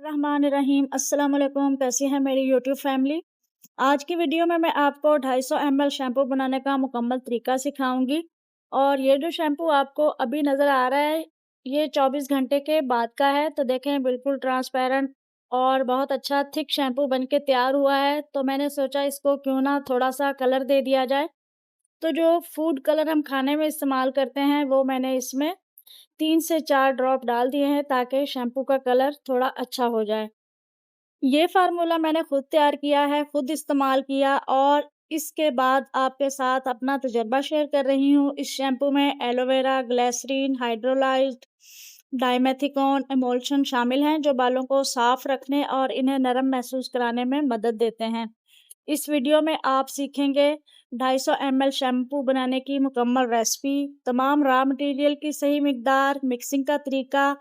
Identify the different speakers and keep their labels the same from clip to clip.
Speaker 1: रहमानिर्रहीम। अस्सलाम वालेकुम। कैसी है मेरी यूट्यूब फैमिली। आज की वीडियो में मैं आपको 250 ml शैम्पू बनाने का मुकम्मल तरीका सिखाऊंगी। और ये जो शैम्पू आपको अभी नज़र आ रहा है, ये 24 घंटे के बाद का है। तो देखें, बिल्कुल ट्रांसपेरेंट और बहुत अच्छा थिक शैम्पू बनके तैयार हुआ है। तो मैंने सोचा इसको क्यों ना थोड़ा सा कलर दे दिया जाए। तो जो फूड कलर हम खाने में इस्तेमाल करते हैं, वो मैंने इसमें 3 से 4 ड्रॉप डाल दिए हैं ताकि शैम्पू का कलर थोड़ा अच्छा हो जाए। ये फ़ॉर्मूला मैंने खुद तैयार किया है, खुद इस्तेमाल किया और इसके बाद आपके साथ अपना तजुर्बा शेयर कर रही हूँ। इस शैम्पू में एलोवेरा, ग्लिसरीन, हाइड्रोलाइज़्ड, डाइमेथिकॉन, एमल्शन शामिल हैं, जो बालों को साफ़ रखने और इन्हें नरम महसूस कराने में मदद देते हैं। इस वीडियो में आप सीखेंगे 250 ml शैम्पू बनाने की मुकम्मल रेसिपी, तमाम रॉ मटेरियल की सही मिकदार, मिक्सिंग का तरीका,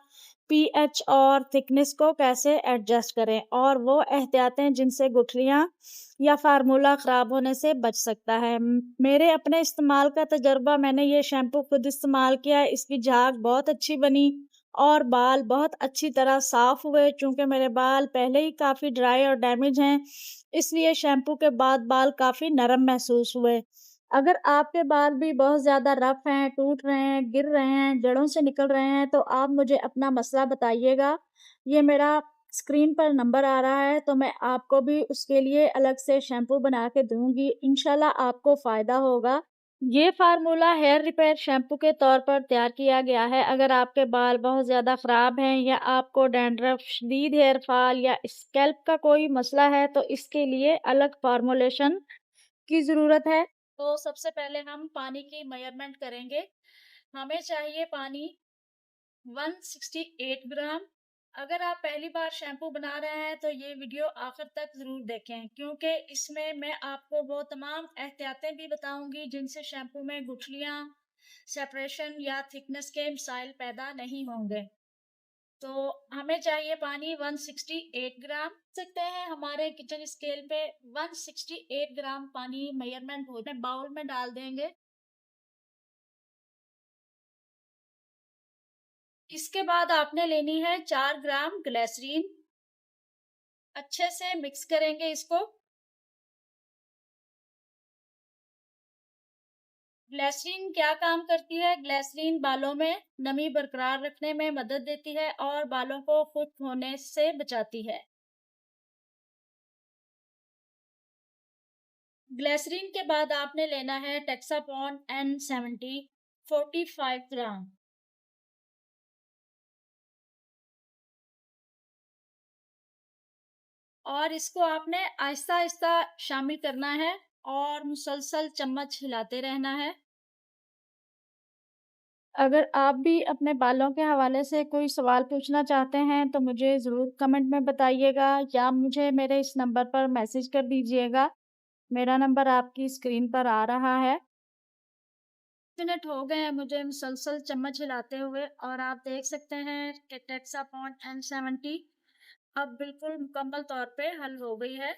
Speaker 1: पीएच और थिकनेस को कैसे एडजस्ट करें और वो एहतियातें जिनसे गुठलियाँ या फार्मूला ख़राब होने से बच सकता है। मेरे अपने इस्तेमाल का तजुर्बा, मैंने ये शैम्पू खुद इस्तेमाल किया है, इसकी झाग बहुत अच्छी बनी और बाल बहुत अच्छी तरह साफ़ हुए। चूँकि मेरे बाल पहले ही काफ़ी ड्राई और डैमेज हैं, इसलिए शैम्पू के बाद बाल काफ़ी नरम महसूस हुए। अगर आपके बाल भी बहुत ज़्यादा रफ़ हैं, टूट रहे हैं, गिर रहे हैं, जड़ों से निकल रहे हैं, तो आप मुझे अपना मसला बताइएगा। ये मेरा स्क्रीन पर नंबर आ रहा है, तो मैं आपको भी उसके लिए अलग से शैम्पू बना के दूँगी। इंशाल्लाह आपको फ़ायदा होगा। ये फ़ॉर्मूला हेयर रिपेयर शैम्पू के तौर पर तैयार किया गया है। अगर आपके बाल बहुत ज़्यादा ख़राब हैं या आपको डैंड्रफ, शदीद हेयर फॉल या स्कैल्प का कोई मसला है, तो इसके लिए अलग फ़ॉर्मुलेशन की ज़रूरत है। तो सबसे पहले हम पानी की मेज़रमेंट करेंगे। हमें चाहिए पानी 168 ग्राम। अगर आप पहली बार शैम्पू बना रहे हैं तो ये वीडियो आखिर तक ज़रूर देखें, क्योंकि इसमें मैं आपको वो तमाम एहतियातें भी बताऊंगी जिनसे शैम्पू में गुठलियाँ, सेपरेशन या थिकनेस के मसाइल पैदा नहीं होंगे। तो हमें चाहिए पानी 168 ग्राम। सकते हैं हमारे किचन स्केल पे 168 ग्राम पानी मेजरमेंट हो जाए, बाउल में डाल देंगे। इसके बाद आपने लेनी है 4 ग्राम ग्लिसरीन। अच्छे से मिक्स करेंगे इसको। ग्लिसरीन क्या काम करती है? ग्लिसरीन बालों में नमी बरकरार रखने में मदद देती है और बालों को खुश्क होने से बचाती है। ग्लिसरीन के बाद आपने लेना है टेक्सापॉन N70 45 ग्राम। और इसको आपने आहिस्ता-आहिस्ता शामिल करना है और मुसलसल चम्मच हिलाते रहना है। अगर आप भी अपने बालों के हवाले से कोई सवाल पूछना चाहते हैं, तो मुझे ज़रूर कमेंट में बताइएगा या मुझे मेरे इस नंबर पर मैसेज कर दीजिएगा। मेरा नंबर आपकी स्क्रीन पर आ रहा है। मिनट हो गए हैं मुझे मुसलसल चम्मच हिलाते हुए और आप देख सकते हैं कि टेक्सापॉन N70 अब बिल्कुल मुकम्मल तौर पे हल हो गई है।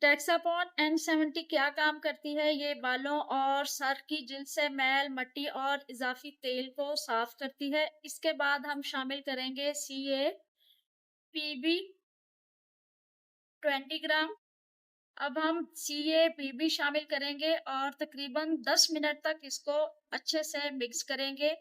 Speaker 1: टेक्सापॉन N70 क्या काम करती है? ये बालों और सर की जिल्द से मैल, मट्टी और इजाफी तेल को साफ करती है। इसके बाद हम शामिल करेंगे CAPB 20 ग्राम। अब हम CAPB शामिल करेंगे और तकरीबन 10 मिनट तक इसको अच्छे से मिक्स करेंगे।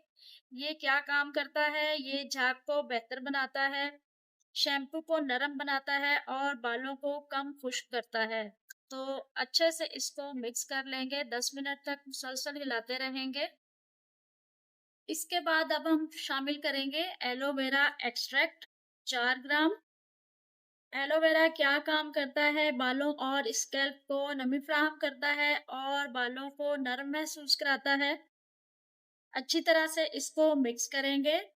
Speaker 1: ये क्या काम करता है? ये झाग को बेहतर बनाता है, शैम्पू को नरम बनाता है और बालों को कम खुश्क करता है। तो अच्छे से इसको मिक्स कर लेंगे, 10 मिनट तक मुसलसल हिलाते रहेंगे। इसके बाद अब हम शामिल करेंगे एलोवेरा एक्सट्रैक्ट 4 ग्राम। एलोवेरा क्या काम करता है? बालों और स्कैल्प को नमी फराहम करता है और बालों को नरम महसूस कराता है। अच्छी तरह से इसको मिक्स करेंगे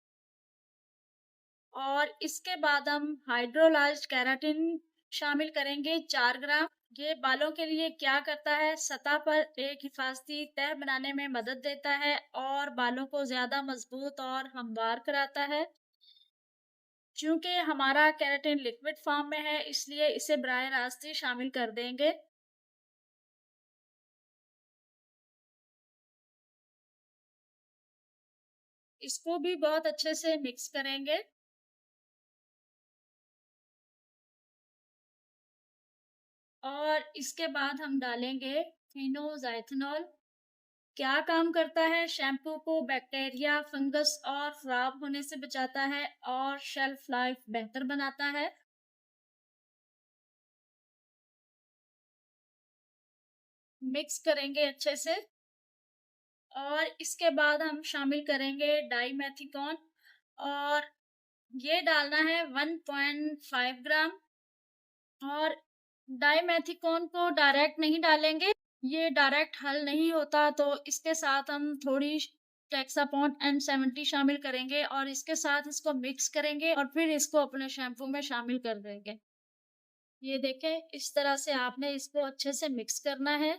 Speaker 1: और इसके बाद हम हाइड्रोलाइज्ड केराटिन शामिल करेंगे 4 ग्राम। ये बालों के लिए क्या करता है? सतह पर एक हिफाजती तह बनाने में मदद देता है और बालों को ज्यादा मजबूत और हमवार कराता है। चूंकि हमारा केराटिन लिक्विड फॉर्म में है, इसलिए इसे बराह रास्त ही शामिल कर देंगे। इसको भी बहुत अच्छे से मिक्स करेंगे। और इसके बाद हम डालेंगे फिनोज़ाइथेनॉल। क्या काम करता है? शैम्पू को बैक्टीरिया, फंगस और खराब होने से बचाता है और शेल्फ लाइफ बेहतर बनाता है। मिक्स करेंगे अच्छे से और इसके बाद हम शामिल करेंगे डाइमेथिकॉन और ये डालना है 1.5 ग्राम। और डाइमेथिकॉन को डायरेक्ट नहीं डालेंगे, ये डायरेक्ट हल नहीं होता, तो इसके साथ हम थोड़ी टेक्सापॉन N70 शामिल करेंगे और इसके साथ इसको मिक्स करेंगे और फिर इसको अपने शैम्पू में शामिल कर देंगे। ये देखें, इस तरह से आपने इसको अच्छे से मिक्स करना है।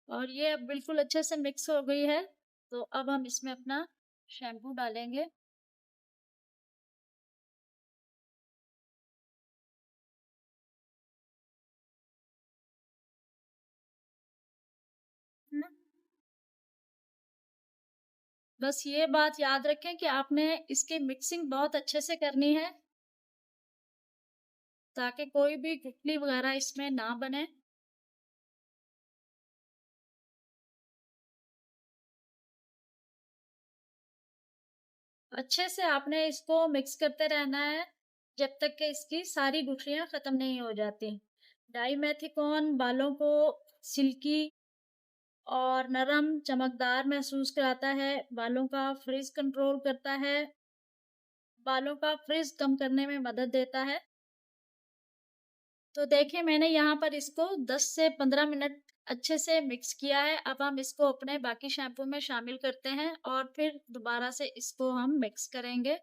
Speaker 1: और ये अब बिल्कुल अच्छे से मिक्स हो गई है, तो अब हम इसमें अपना शैम्पू डालेंगे। बस ये बात याद रखें कि आपने इसकी मिक्सिंग बहुत अच्छे से करनी है, ताकि कोई भी गुठली वगैरह इसमें ना बने। अच्छे से आपने इसको मिक्स करते रहना है, जब तक कि इसकी सारी गुठलियाँ खत्म नहीं हो जाती। डाइमेथिकॉन बालों को सिल्की और नरम चमकदार महसूस कराता है, बालों का फ्रिज कंट्रोल करता है, बालों का फ्रिज कम करने में मदद देता है। तो देखिए, मैंने यहाँ पर इसको 10 से 15 मिनट अच्छे से मिक्स किया है। अब हम इसको अपने बाकी शैम्पू में शामिल करते हैं और फिर दोबारा से इसको हम मिक्स करेंगे।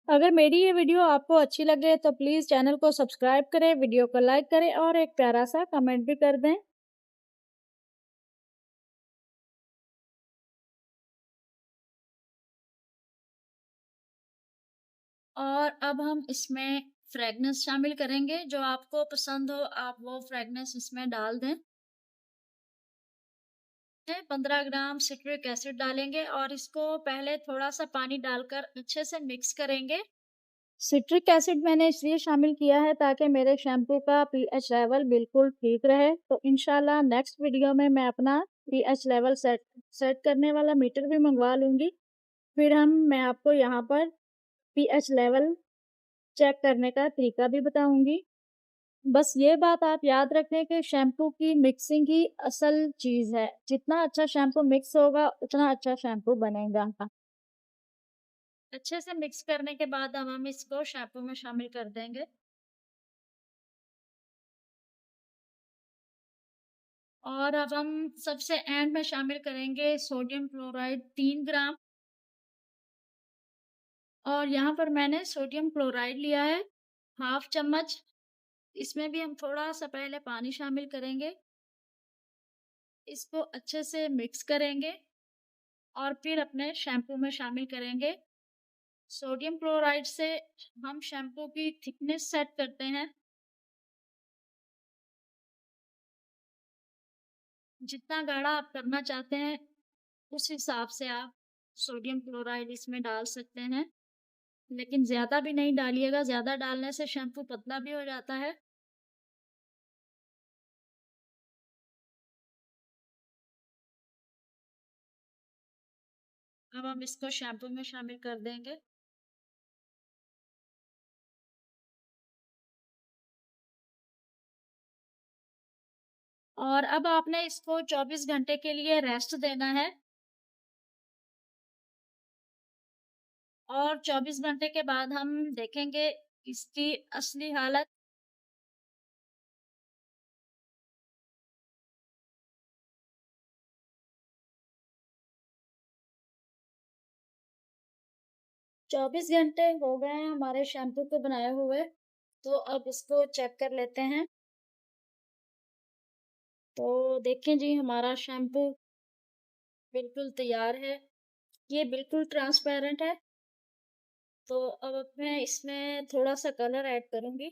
Speaker 1: अगर मेरी ये वीडियो आपको अच्छी लगे तो प्लीज़ चैनल को सब्सक्राइब करें, वीडियो को लाइक करें और एक प्यारा सा कमेंट भी कर दें। और अब हम इसमें फ्रेगनेंस शामिल करेंगे, जो आपको पसंद हो आप वो फ्रेगनेंस इसमें डाल दें। 15 ग्राम सिट्रिक एसिड डालेंगे और इसको पहले थोड़ा सा पानी डालकर अच्छे से मिक्स करेंगे। सिट्रिक एसिड मैंने इसलिए शामिल किया है ताकि मेरे शैम्पू का पीएच लेवल बिल्कुल ठीक रहे। तो इंशाल्लाह नेक्स्ट वीडियो में मैं अपना पीएच लेवल सेट सेट करने वाला मीटर भी मंगवा लूँगी। फिर मैं आपको यहाँ पर पीएच लेवल चेक करने का तरीका भी बताऊँगी। बस ये बात आप याद रखें कि शैम्पू की मिक्सिंग ही असल चीज़ है। जितना अच्छा शैम्पू मिक्स होगा, उतना अच्छा शैम्पू बनेगा। अच्छे से मिक्स करने के बाद अब हम इसको शैम्पू में शामिल कर देंगे। और अब हम सबसे एंड में शामिल करेंगे सोडियम क्लोराइड 3 ग्राम। और यहाँ पर मैंने सोडियम क्लोराइड लिया है हाफ चम्मच। इसमें भी हम थोड़ा सा पहले पानी शामिल करेंगे, इसको अच्छे से मिक्स करेंगे और फिर अपने शैम्पू में शामिल करेंगे। सोडियम क्लोराइड से हम शैम्पू की थिकनेस सेट करते हैं। जितना गाढ़ा आप करना चाहते हैं, उस हिसाब से आप सोडियम क्लोराइड इसमें डाल सकते हैं, लेकिन ज़्यादा भी नहीं डालिएगा, ज़्यादा डालने से शैम्पू पतला भी हो जाता है। अब हम इसको शैम्पू में शामिल कर देंगे। और अब आपने इसको 24 घंटे के लिए रेस्ट देना है। और 24 घंटे के बाद हम देखेंगे इसकी असली हालत। 24 घंटे हो गए हैं हमारे शैम्पू को बनाए हुए, तो अब इसको चेक कर लेते हैं। तो देखें जी, हमारा शैम्पू बिल्कुल तैयार है। ये बिल्कुल ट्रांसपेरेंट है। तो अब मैं इसमें थोड़ा सा कलर ऐड करूँगी।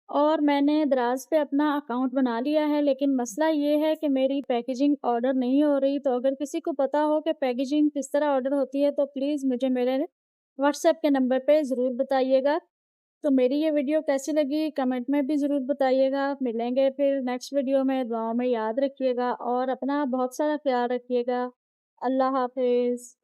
Speaker 1: और मैंने दराज़ पे अपना अकाउंट बना लिया है, लेकिन मसला ये है कि मेरी पैकेजिंग ऑर्डर नहीं हो रही। तो अगर किसी को पता हो कि पैकेजिंग किस तरह ऑर्डर होती है, तो प्लीज़ मुझे मेरे व्हाट्सएप के नंबर पे ज़रूर बताइएगा। तो मेरी ये वीडियो कैसी लगी कमेंट में भी ज़रूर बताइएगा। मिलेंगे फिर नेक्स्ट वीडियो में, दुआओं में याद रखिएगा और अपना बहुत सारा ख़्याल रखिएगा। अल्लाह हाफ़िज़।